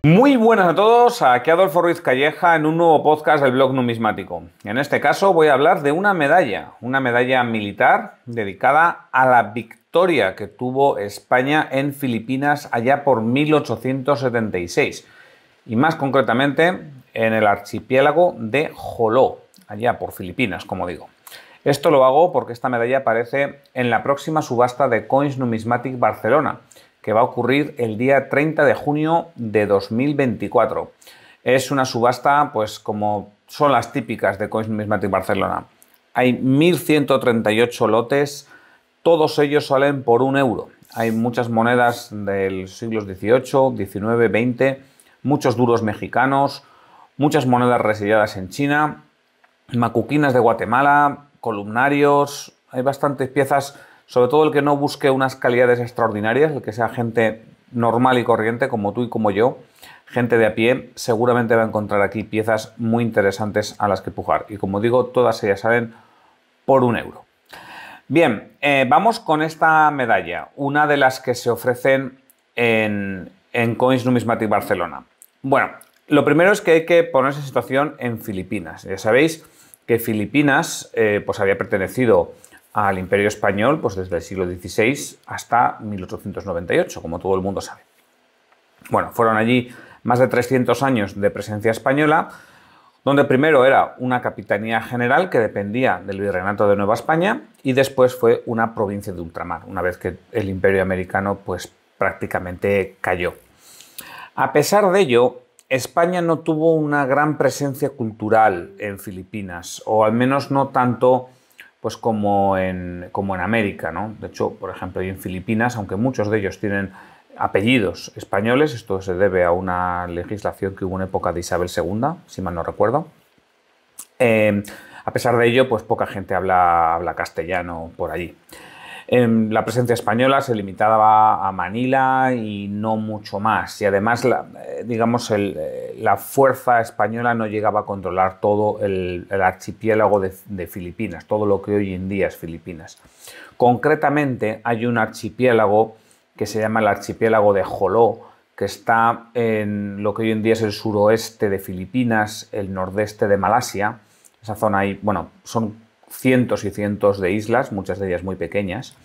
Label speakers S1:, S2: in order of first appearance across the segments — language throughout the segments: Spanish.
S1: Muy buenas a todos, aquí Adolfo Ruiz Calleja en un nuevo podcast del blog numismático. En este caso voy a hablar de una medalla militar dedicada a la victoria que tuvo España en Filipinas allá por 1876 y más concretamente en el archipiélago de Joló, allá por Filipinas, como digo. Esto lo hago porque esta medalla aparece en la próxima subasta de Coins Numismatic Barcelona, que va a ocurrir el día 30 de junio de 2024. Es una subasta, pues como son las típicas de Coins Numismatic Barcelona. Hay 1.138 lotes, todos ellos salen por €1. Hay muchas monedas del siglos XVIII, XIX, XX, muchos duros mexicanos, muchas monedas resilladas en China, macuquinas de Guatemala, columnarios, hay bastantes piezas. Sobre todo el que no busque unas calidades extraordinarias, el que sea gente normal y corriente como tú y como yo, gente de a pie, seguramente va a encontrar aquí piezas muy interesantes a las que pujar. Y como digo, todas ellas salen por €1. Bien, vamos con esta medalla, una de las que se ofrecen en Coins Numismatic Barcelona. Bueno, lo primero es que hay que ponerse en situación en Filipinas. Ya sabéis que Filipinas pues había pertenecido al Imperio Español pues desde el siglo XVI hasta 1898, como todo el mundo sabe. Bueno, fueron allí más de 300 años de presencia española, donde primero era una capitanía general que dependía del Virreinato de Nueva España y después fue una provincia de ultramar, una vez que el Imperio americano pues prácticamente cayó. A pesar de ello, España no tuvo una gran presencia cultural en Filipinas, o al menos no tanto pues como en América, ¿no? De hecho, por ejemplo, en Filipinas, aunque muchos de ellos tienen apellidos españoles, esto se debe a una legislación que hubo en época de Isabel II, si mal no recuerdo. A pesar de ello, pues poca gente habla castellano por allí. La presencia española se limitaba a Manila y no mucho más. Y además, la fuerza española no llegaba a controlar todo el archipiélago de Filipinas, todo lo que hoy en día es Filipinas. Concretamente, hay un archipiélago que se llama el archipiélago de Joló, que está en lo que hoy en día es el suroeste de Filipinas, el nordeste de Malasia. Esa zona ahí, bueno, son cientos y cientos de islas, muchas de ellas muy pequeñas,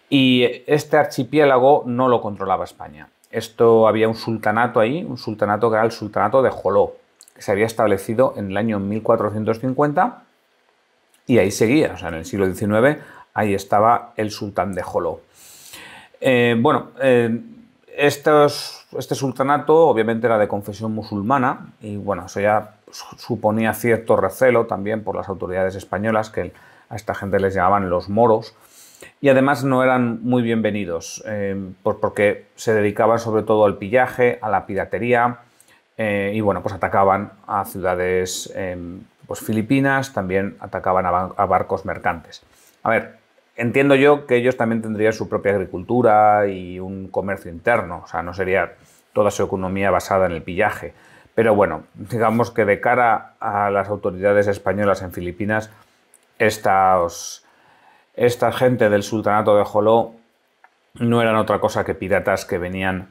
S1: y este archipiélago no lo controlaba España. Esto había un sultanato ahí, un sultanato que era el sultanato de Joló, que se había establecido en el año 1450 y ahí seguía, o sea, en el siglo XIX ahí estaba el sultán de Joló. Este sultanato obviamente era de confesión musulmana y bueno, eso ya suponía cierto recelo también por las autoridades españolas, que a esta gente les llamaban los moros, y además no eran muy bienvenidos porque se dedicaban sobre todo al pillaje, a la piratería y bueno, pues atacaban a ciudades pues filipinas, también atacaban a barcos mercantes. A ver, entiendo yo que ellos también tendrían su propia agricultura y un comercio interno, o sea, no sería toda su economía basada en el pillaje. Pero bueno, digamos que de cara a las autoridades españolas en Filipinas, esta gente del sultanato de Joló no eran otra cosa que piratas que venían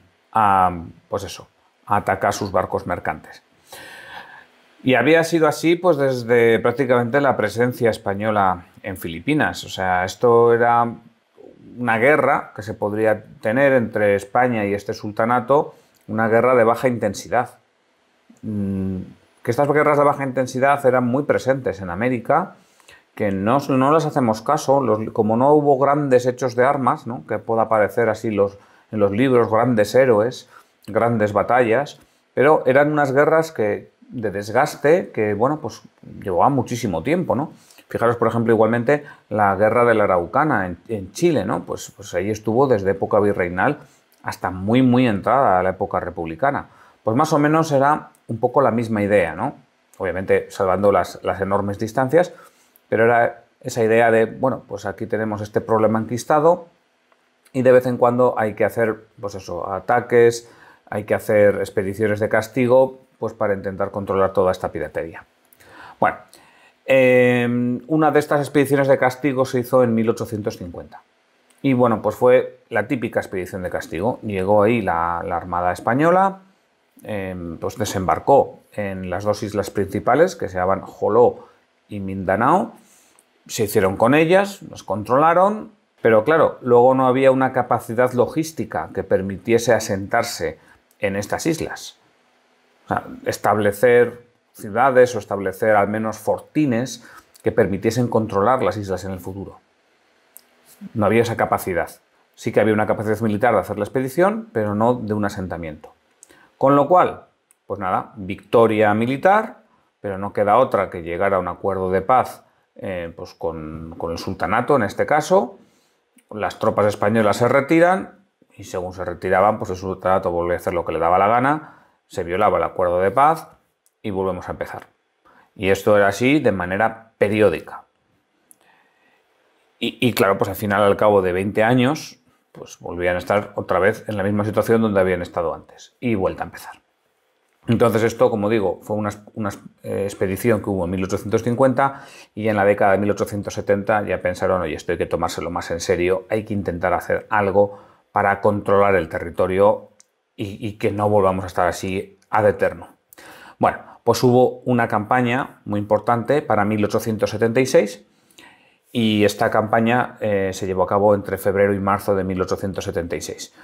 S1: pues eso, a atacar sus barcos mercantes. Y había sido así pues desde prácticamente la presencia española en Filipinas. O sea, esto era una guerra que se podría tener entre España y este sultanato, una guerra de baja intensidad. Que estas guerras de baja intensidad eran muy presentes en América, que no les hacemos caso, como no hubo grandes hechos de armas, ¿no? Que pueda aparecer así en los libros, grandes héroes, grandes batallas, pero eran unas guerras de desgaste que, bueno, pues llevaban muchísimo tiempo, ¿no? Fijaros, por ejemplo, igualmente la guerra de la Araucana en Chile, ¿no? Pues ahí estuvo desde época virreinal hasta muy, muy entrada a la época republicana. Pues más o menos era un poco la misma idea, ¿no? Obviamente salvando las enormes distancias, pero era esa idea de, bueno, pues aquí tenemos este problema enquistado y de vez en cuando hay que hacer, pues eso, ataques, hay que hacer expediciones de castigo, pues para intentar controlar toda esta piratería. Bueno, una de estas expediciones de castigo se hizo en 1850. Y bueno, pues fue la típica expedición de castigo. Llegó ahí la Armada Española, pues desembarcó en las dos islas principales, que se llamaban Joló y Mindanao. Se hicieron con ellas, las controlaron, pero claro, luego no había una capacidad logística que permitiese asentarse en estas islas. O sea, establecer ciudades o establecer al menos fortines que permitiesen controlar las islas en el futuro. No había esa capacidad. Sí que había una capacidad militar de hacer la expedición, pero no de un asentamiento. Con lo cual, pues nada, victoria militar, pero no queda otra que llegar a un acuerdo de paz pues con el sultanato, en este caso. Las tropas españolas se retiran y según se retiraban, pues el sultanato volvía a hacer lo que le daba la gana, se violaba el acuerdo de paz y volvemos a empezar. Y esto era así de manera periódica. Y claro, pues al final, al cabo de 20 años, pues volvían a estar otra vez en la misma situación donde habían estado antes y vuelta a empezar. Entonces esto, como digo, fue una expedición que hubo en 1850 y en la década de 1870 ya pensaron, oye, esto hay que tomárselo más en serio, hay que intentar hacer algo para controlar el territorio y que no volvamos a estar así ad eterno. Bueno, pues hubo una campaña muy importante para 1876 y esta campaña se llevó a cabo entre febrero y marzo de 1876.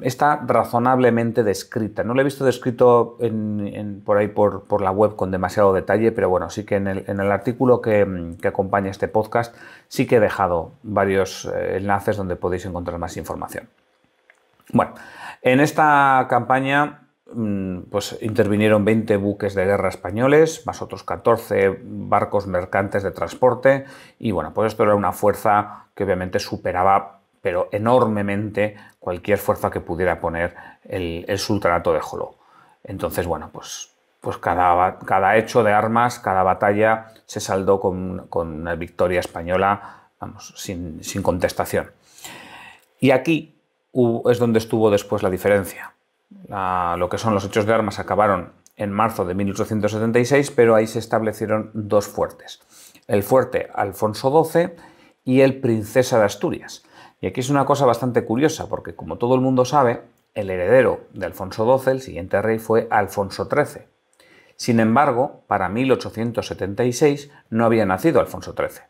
S1: Está razonablemente descrita. No lo he visto descrito por ahí por la web con demasiado detalle, pero bueno, sí que en el artículo que acompaña este podcast sí que he dejado varios enlaces donde podéis encontrar más información. Bueno, en esta campaña pues intervinieron 20 buques de guerra españoles, más otros 14 barcos mercantes de transporte y bueno, pues esto era una fuerza que obviamente superaba pero enormemente cualquier fuerza que pudiera poner el sultanato de Joló. Entonces, bueno, pues cada hecho de armas, cada batalla se saldó con una victoria española, vamos, sin contestación. Y aquí es donde estuvo después la diferencia. Lo que son los hechos de armas acabaron en marzo de 1876, pero ahí se establecieron dos fuertes. El fuerte Alfonso XII y el Princesa de Asturias. Y aquí es una cosa bastante curiosa, porque como todo el mundo sabe, el heredero de Alfonso XII, el siguiente rey, fue Alfonso XIII. Sin embargo, para 1876 no había nacido Alfonso XIII.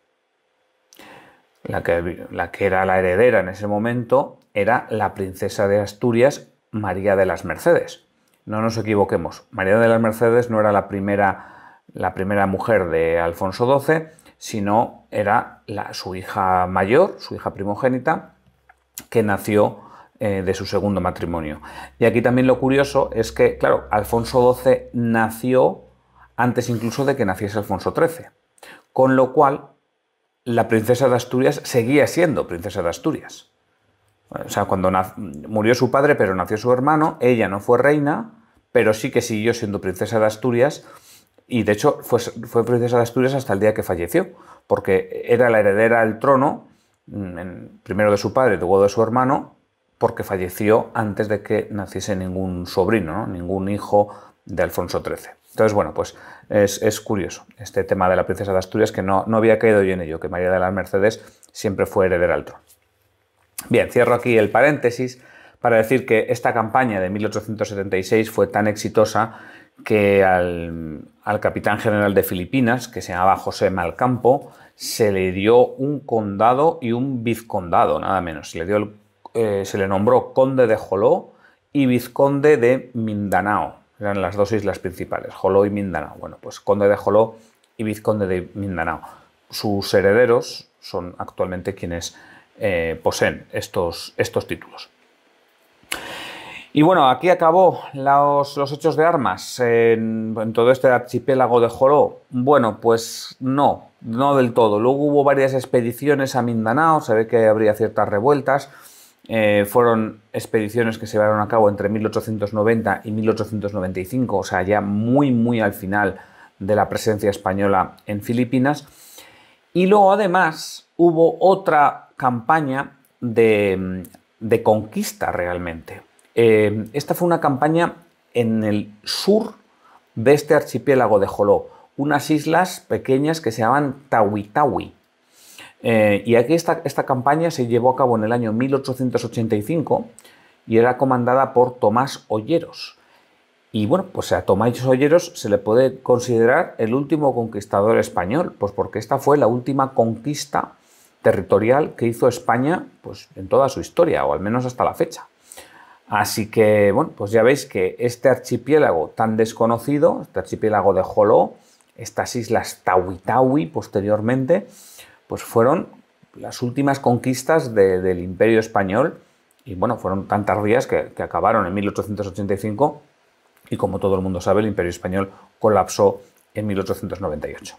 S1: La que era la heredera en ese momento era la princesa de Asturias, María de las Mercedes. No nos equivoquemos, María de las Mercedes no era la primera mujer de Alfonso XII, sino era su hija mayor, su hija primogénita, que nació de su segundo matrimonio. Y aquí también lo curioso es que, claro, Alfonso XII nació antes incluso de que naciese Alfonso XIII, con lo cual la princesa de Asturias seguía siendo princesa de Asturias. O sea, cuando murió su padre, pero nació su hermano, ella no fue reina, pero sí que siguió siendo princesa de Asturias y de hecho fue princesa de Asturias hasta el día que falleció, porque era la heredera al trono, primero de su padre y luego de su hermano, porque falleció antes de que naciese ningún sobrino, ¿no? Ningún hijo de Alfonso XIII. Entonces, bueno, pues es curioso este tema de la princesa de Asturias, que no había caído yo en ello, que María de las Mercedes siempre fue heredera al trono. Bien, cierro aquí el paréntesis para decir que esta campaña de 1876 fue tan exitosa que al capitán general de Filipinas, que se llamaba José Malcampo, se le dio un condado y un vizcondado, nada menos. Se le nombró conde de Joló y vizconde de Mindanao. Eran las dos islas principales, Joló y Mindanao. Bueno, pues conde de Joló y vizconde de Mindanao. Sus herederos son actualmente quienes poseen estos títulos. Y bueno, aquí acabó los hechos de armas en todo este archipiélago de Joló. Bueno, pues no del todo. Luego hubo varias expediciones a Mindanao, se ve que habría ciertas revueltas. Fueron expediciones que se llevaron a cabo entre 1890 y 1895, o sea, ya muy al final de la presencia española en Filipinas. Y luego además hubo otra campaña de conquista realmente. Esta fue una campaña en el sur de este archipiélago de Joló, unas islas pequeñas que se llaman Tawi-Tawi. Y aquí esta campaña se llevó a cabo en el año 1885 y era comandada por Tomás Olleros. Y bueno, pues a Tomás Olleros se le puede considerar el último conquistador español, pues porque esta fue la última conquista territorial que hizo España pues, en toda su historia, o al menos hasta la fecha. Así que, bueno, pues ya veis que este archipiélago tan desconocido, este archipiélago de Joló, estas islas Tawi posteriormente, pues fueron las últimas conquistas del Imperio Español y, bueno, fueron tan tardías que acabaron en 1885 y, como todo el mundo sabe, el Imperio Español colapsó en 1898.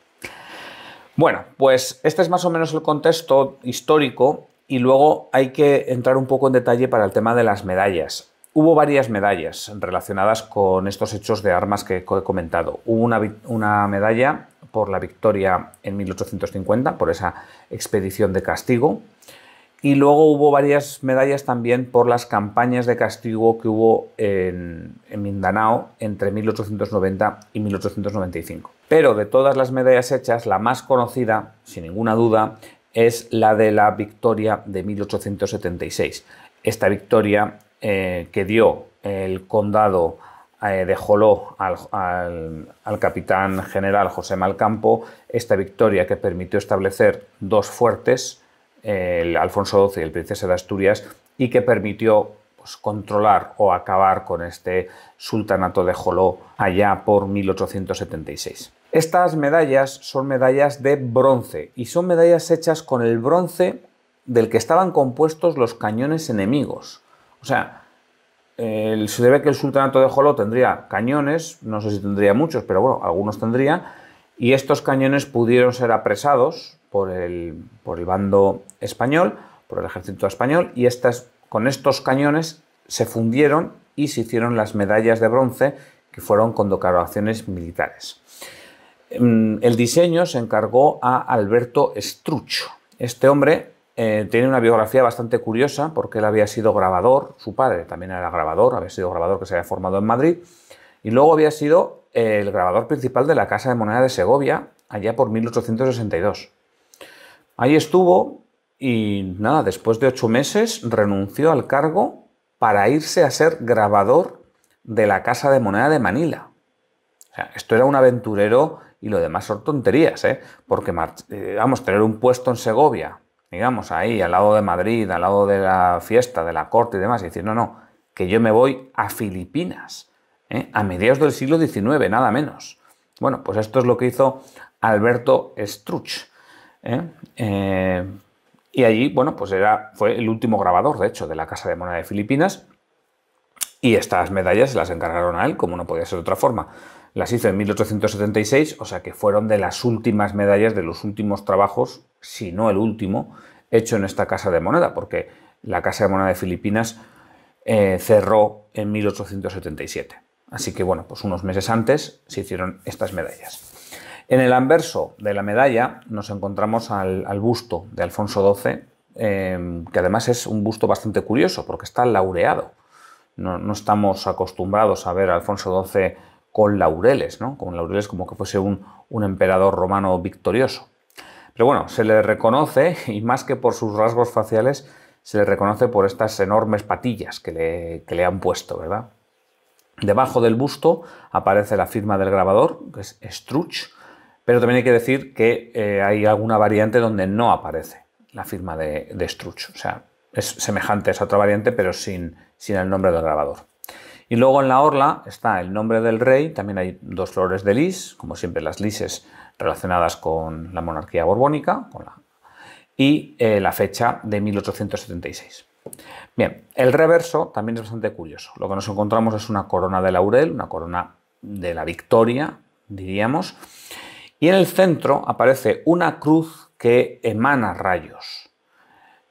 S1: Bueno, pues este es más o menos el contexto histórico y luego hay que entrar un poco en detalle para el tema de las medallas. Hubo varias medallas relacionadas con estos hechos de armas que he comentado. Hubo una medalla por la victoria en 1850, por esa expedición de castigo, y luego hubo varias medallas también por las campañas de castigo que hubo en Mindanao entre 1890 y 1895. Pero de todas las medallas hechas, la más conocida, sin ninguna duda, es la de la victoria de 1876. Esta victoria que dio el condado de Joló al capitán general José Malcampo, esta victoria que permitió establecer dos fuertes, el Alfonso XII y el Princesa de Asturias, y que permitió pues, controlar o acabar con este sultanato de Joló allá por 1876. Estas medallas son medallas de bronce y son medallas hechas con el bronce del que estaban compuestos los cañones enemigos. O sea, se debe que el sultanato de Joló tendría cañones, no sé si tendría muchos, pero bueno, algunos tendría, y estos cañones pudieron ser apresados por el bando español, por el ejército español, y con estos cañones se fundieron y se hicieron las medallas de bronce que fueron condecoraciones militares. El diseño se encargó a Alberto Struch. Este hombre tiene una biografía bastante curiosa porque él había sido grabador, su padre también era grabador, había sido grabador que se había formado en Madrid, y luego había sido el grabador principal de la Casa de Moneda de Segovia allá por 1862. Ahí estuvo y nada, después de 8 meses renunció al cargo para irse a ser grabador de la Casa de Moneda de Manila. O sea, esto era un aventurero y lo demás son tonterías, porque vamos, tener un puesto en Segovia, digamos, ahí, al lado de Madrid, al lado de la fiesta, de la corte y demás, y decir, no, que yo me voy a Filipinas, a mediados del siglo XIX, nada menos. Bueno, pues esto es lo que hizo Alberto Struch. Y allí, bueno, pues fue el último grabador, de hecho, de la Casa de Moneda de Filipinas, y estas medallas se las encargaron a él, como no podía ser de otra forma. Las hizo en 1876, o sea que fueron de las últimas medallas, de los últimos trabajos, si no el último, hecho en esta Casa de Moneda, porque la Casa de Moneda de Filipinas cerró en 1877. Así que, bueno, pues unos meses antes se hicieron estas medallas. En el anverso de la medalla nos encontramos al busto de Alfonso XII, que además es un busto bastante curioso, porque está laureado. No estamos acostumbrados a ver a Alfonso XII con laureles, ¿no? Con laureles como que fuese un emperador romano victorioso. Pero bueno, se le reconoce, y más que por sus rasgos faciales, se le reconoce por estas enormes patillas que le han puesto, ¿verdad? Debajo del busto aparece la firma del grabador, que es Struch, pero también hay que decir que hay alguna variante donde no aparece la firma de Struch. O sea, es semejante a esa otra variante, pero sin el nombre del grabador. Y luego en la orla está el nombre del rey, también hay 2 flores de lis, como siempre las lises relacionadas con la monarquía borbónica, y la fecha de 1876. Bien, el reverso también es bastante curioso. Lo que nos encontramos es una corona de laurel, una corona de la victoria, diríamos, y en el centro aparece una cruz que emana rayos.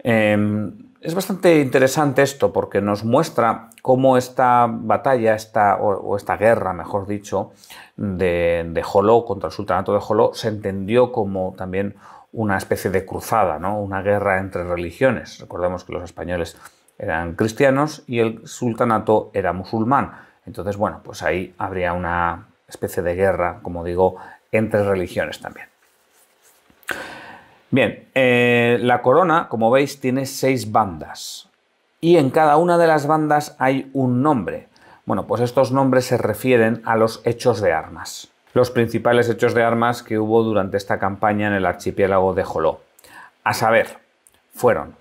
S1: Es bastante interesante esto porque nos muestra cómo esta batalla, o esta guerra, mejor dicho, de Joló contra el sultanato de Joló se entendió como también una especie de cruzada, ¿no? Una guerra entre religiones. Recordemos que los españoles eran cristianos y el sultanato era musulmán. Entonces, bueno, pues ahí habría una especie de guerra, como digo, entre religiones también. Bien, la corona, como veis, tiene 6 bandas y en cada una de las bandas hay un nombre. Bueno, pues estos nombres se refieren a los hechos de armas. Los principales hechos de armas que hubo durante esta campaña en el archipiélago de Joló. A saber, fueron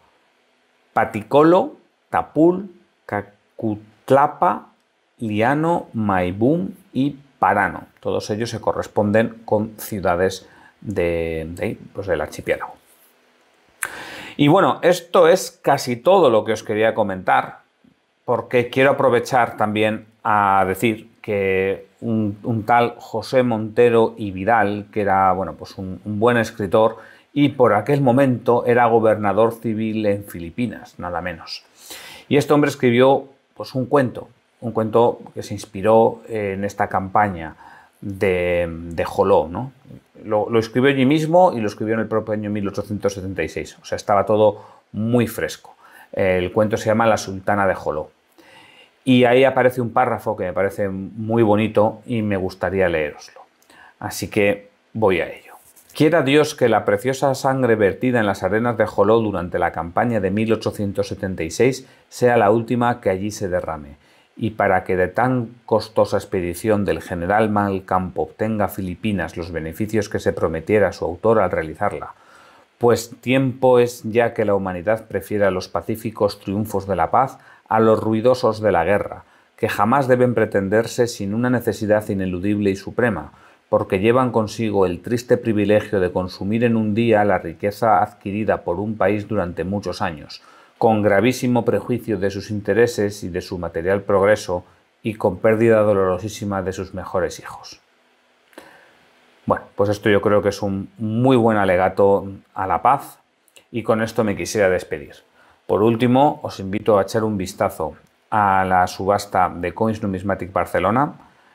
S1: Paticolo, Tapul, Cacutlapa, Liano, Maibum y Parano. Todos ellos se corresponden con ciudades del archipiélago. Y bueno, esto es casi todo lo que os quería comentar, porque quiero aprovechar también a decir que un tal José Montero y Vidal, que era pues un buen escritor y por aquel momento era gobernador civil en Filipinas, nada menos. Y este hombre escribió pues un cuento que se inspiró en esta campaña de Joló, ¿no? Lo escribió allí mismo y lo escribió en el propio año 1876, o sea, estaba todo muy fresco. El cuento se llama La Sultana de Joló. Y ahí aparece un párrafo que me parece muy bonito y me gustaría leéroslo. Así que voy a ello. Quiera Dios que la preciosa sangre vertida en las arenas de Joló durante la campaña de 1876 sea la última que allí se derrame, y para que de tan costosa expedición del general Malcampo obtenga Filipinas los beneficios que se prometiera su autor al realizarla, pues tiempo es ya que la humanidad prefiera los pacíficos triunfos de la paz a los ruidosos de la guerra, que jamás deben pretenderse sin una necesidad ineludible y suprema, porque llevan consigo el triste privilegio de consumir en un día la riqueza adquirida por un país durante muchos años, con gravísimo prejuicio de sus intereses y de su material progreso y con pérdida dolorosísima de sus mejores hijos. Bueno, pues esto yo creo que es un muy buen alegato a la paz y con esto me quisiera despedir. Por último, os invito a echar un vistazo a la subasta de Coins Numismatic Barcelona.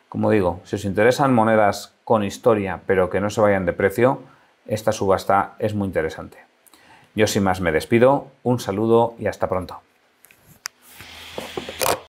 S1: Como digo, si os interesan monedas con historia pero que no se vayan de precio, esta subasta es muy interesante. Yo sin más me despido, un saludo y hasta pronto.